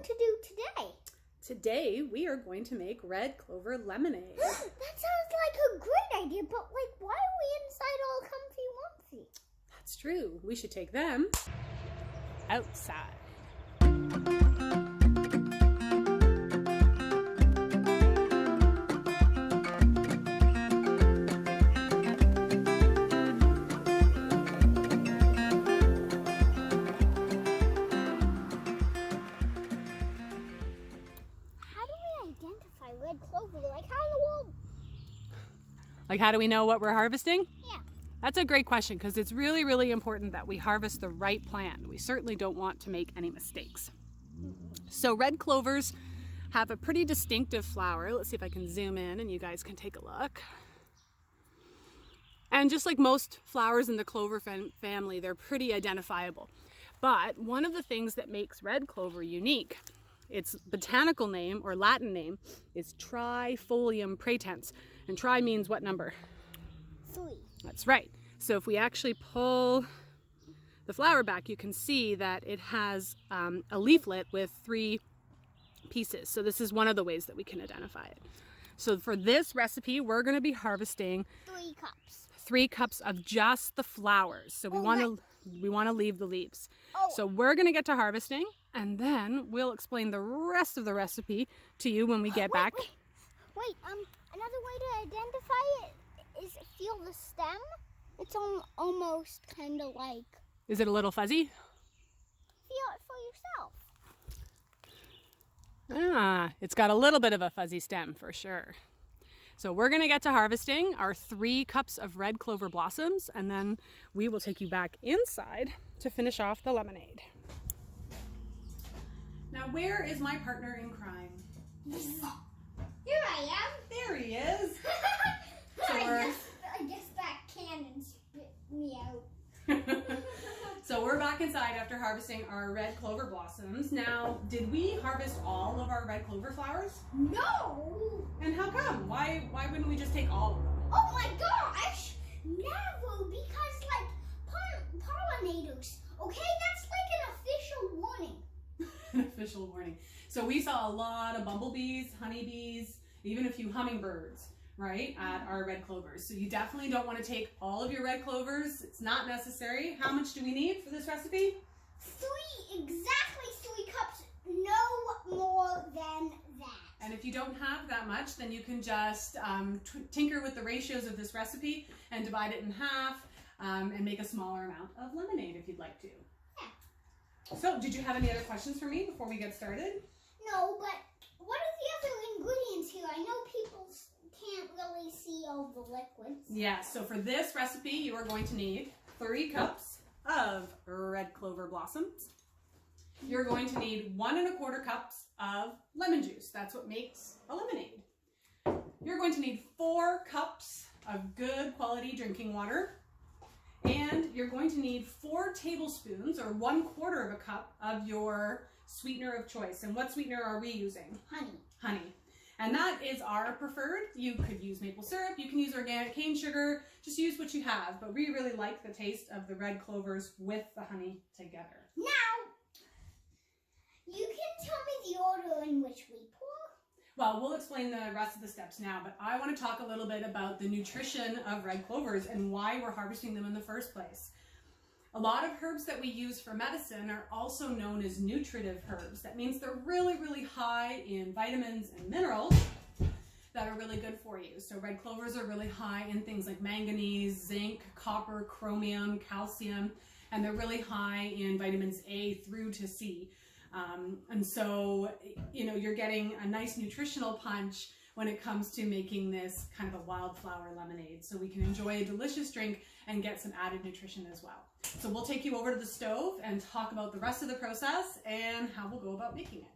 to do today? Today, we are going to make red clover lemonade. That sounds like a great idea, but why are we inside all comfy wumpy? That's true. We should take them outside. Red clover, like how in the world? Like, how do we know what we're harvesting? Yeah. That's a great question, because it's really, really important that we harvest the right plant. We certainly don't want to make any mistakes. So red clovers have a pretty distinctive flower. Let's see if I can zoom in and you guys can take a look. And just like most flowers in the clover family, they're pretty identifiable. But one of the things that makes red clover unique, its botanical name or Latin name is Trifolium pratense. And tri means what number? 3. That's right. So if we actually pull the flower back, you can see that it has a leaflet with 3 pieces. So this is one of the ways that we can identify it. So for this recipe, we're going to be harvesting 3 cups. 3 cups of just the flowers. So we want to leave the leaves. Oh. So we're going to get to harvesting, and then we'll explain the rest of the recipe to you when we get back. Wait, another way to identify it is feel the stem. It's almost kind of like... Is it a little fuzzy? Feel it for yourself. Ah, it's got a little bit of a fuzzy stem for sure. So we're going to get to harvesting our 3 cups of red clover blossoms, and then we will take you back inside to finish off the lemonade. Now, where is my partner in crime? Here I am. There he is. I guess that cannon spit me out. So we're back inside after harvesting our red clover blossoms. Now, did we harvest all of our red clover flowers? No. And how come? Why wouldn't we just take all of them? Oh my gosh! Never, because pollinators. Okay, that's like an official warning. An official warning. So we saw a lot of bumblebees, honeybees, even a few hummingbirds, right, at our red clovers. So you definitely don't want to take all of your red clovers. It's not necessary. How much do we need for this recipe? 3 cups, no more than that. And if you don't have that much, then you can just tinker with the ratios of this recipe and divide it in half and make a smaller amount of lemonade if you'd like to. Yeah. So, did you have any other questions for me before we get started? No, but what are the other ingredients here? I know people can't really see all the liquids. Yeah, so for this recipe, you are going to need 3 cups of red clover blossoms. You're going to need 1 1/4 cups of lemon juice. That's what makes a lemonade. You're going to need 4 cups of good quality drinking water. And you're going to need 4 tablespoons or 1/4 of a cup of your sweetener of choice. And what sweetener are we using? Honey. Honey. And that is our preferred. You could use maple syrup, you can use organic cane sugar, just use what you have. But we really like the taste of the red clovers with the honey together. Now, you can tell me the order in which we pour. Well, we'll explain the rest of the steps now, but I want to talk a little bit about the nutrition of red clovers and why we're harvesting them in the first place. A lot of herbs that we use for medicine are also known as nutritive herbs. That means they're really, really high in vitamins and minerals that are really good for you. So red clovers are really high in things like manganese, zinc, copper, chromium, calcium, and they're really high in vitamins A through to C. And so, you're getting a nice nutritional punch when it comes to making this kind of a wildflower lemonade. So we can enjoy a delicious drink and get some added nutrition as well. So we'll take you over to the stove and talk about the rest of the process and how we'll go about making it.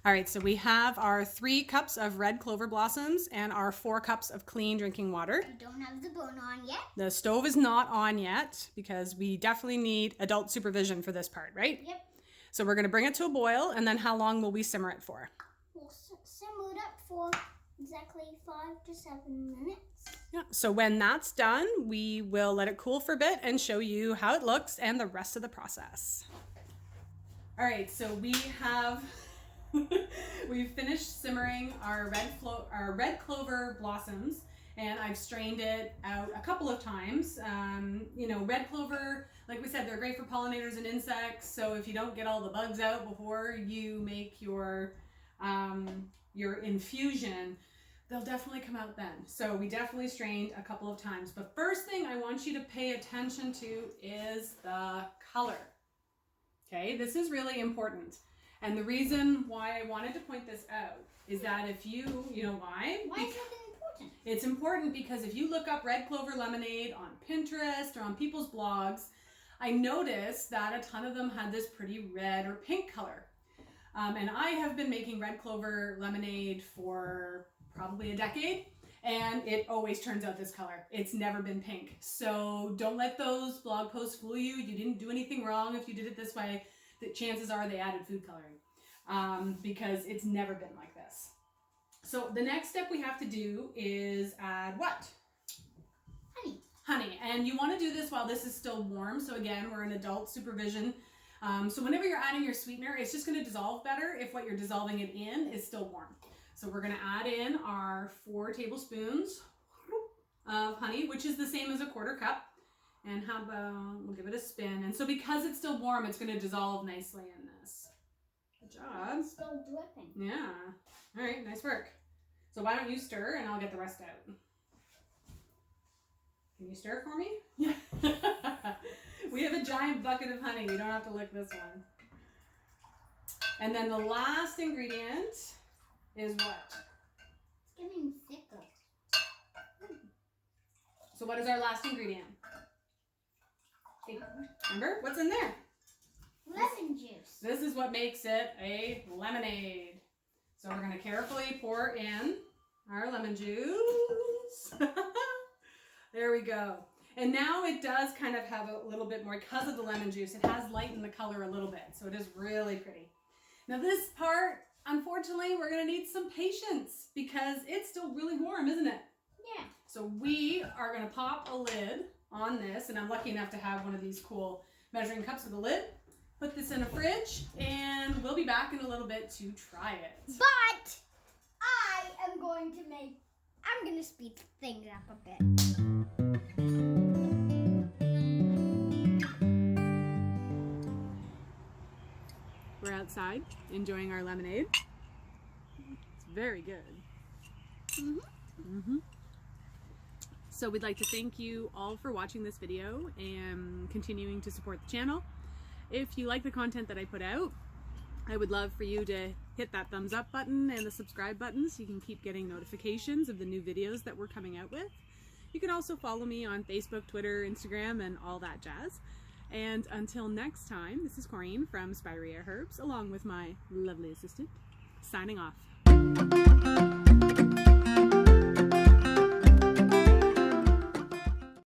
All right, so we have our 3 cups of red clover blossoms and our 4 cups of clean drinking water. We don't have the burner on yet. The stove is not on yet because we definitely need adult supervision for this part, right? Yep. So we're going to bring it to a boil, and then how long will we simmer it for? We'll simmer it up for exactly 5 to 7 minutes. Yeah. So when that's done, we will let it cool for a bit and show you how it looks and the rest of the process. All right, so we've finished simmering our red clover blossoms, and I've strained it out a couple of times. You know, red clover, like we said, they're great for pollinators and insects. So if you don't get all the bugs out before you make your infusion, they'll definitely come out then. So we definitely strained a couple of times. But first thing I want you to pay attention to is the color. Okay, this is really important. And the reason why I wanted to point this out is that if you know why? Why is it important? It's important because if you look up red clover lemonade on Pinterest or on people's blogs, I noticed that a ton of them had this pretty red or pink color. And I have been making red clover lemonade for probably a decade, and it always turns out this color. It's never been pink. So don't let those blog posts fool you. You didn't do anything wrong if you did it this way. The chances are they added food coloring, because it's never been like this. So the next step we have to do is add what? Honey. Honey. And you want to do this while this is still warm. So again, we're in adult supervision. So whenever you're adding your sweetener, it's just going to dissolve better if what you're dissolving it in is still warm. So we're going to add in our 4 tablespoons of honey, which is the same as a 1/4 cup. And how about, we'll give it a spin. And so because it's still warm, it's going to dissolve nicely in this. Good job. It's still dripping. Yeah. All right, nice work. So why don't you stir and I'll get the rest out. Can you stir for me? Yeah. We have a giant bucket of honey. You don't have to lick this one. And then the last ingredient is what? It's getting thicker. So what is our last ingredient? Remember? What's in there? Lemon juice. This is what makes it a lemonade. So we're going to carefully pour in our lemon juice. There we go. And now it does kind of have a little bit more, because of the lemon juice, it has lightened the color a little bit. So it is really pretty. Now this part, unfortunately, we're going to need some patience because it's still really warm, isn't it? Yeah. So we are going to pop a lid on this, and I'm lucky enough to have one of these cool measuring cups with a lid. Put this in a fridge, and we'll be back in a little bit to try it. But I'm going to speed things up a bit. We're outside enjoying our lemonade. It's very good. So we'd like to thank you all for watching this video and continuing to support the channel. If you like the content that I put out, I would love for you to hit that thumbs up button and the subscribe button so you can keep getting notifications of the new videos that we're coming out with. You can also follow me on Facebook, Twitter, Instagram, and all that jazz. And until next time, this is Correne from Spirea Herbs, along with my lovely assistant, signing off.